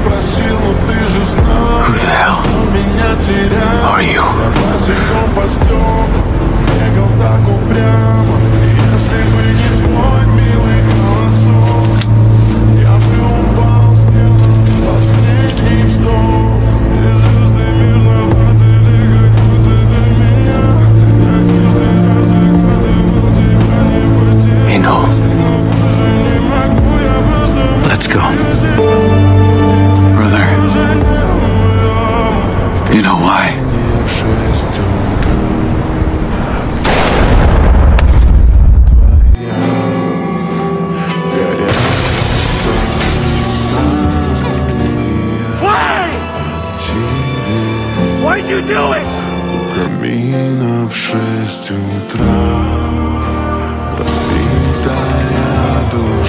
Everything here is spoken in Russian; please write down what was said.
просил, но ты же знал. Who the hell Меня терял. are you? Я босиком по стеклам бегал так упрямо. Если бы не твой милый голосок, я бы упал, сделав последний вздох. И звезды мерзловаты, как будто до меня. Я каждый раз захватывал тебя, не потерял. You know, Но больше не могу, я просто let's go. Brother, you know why? в 6 утра. Why'd you do it? У камина в 6 утра.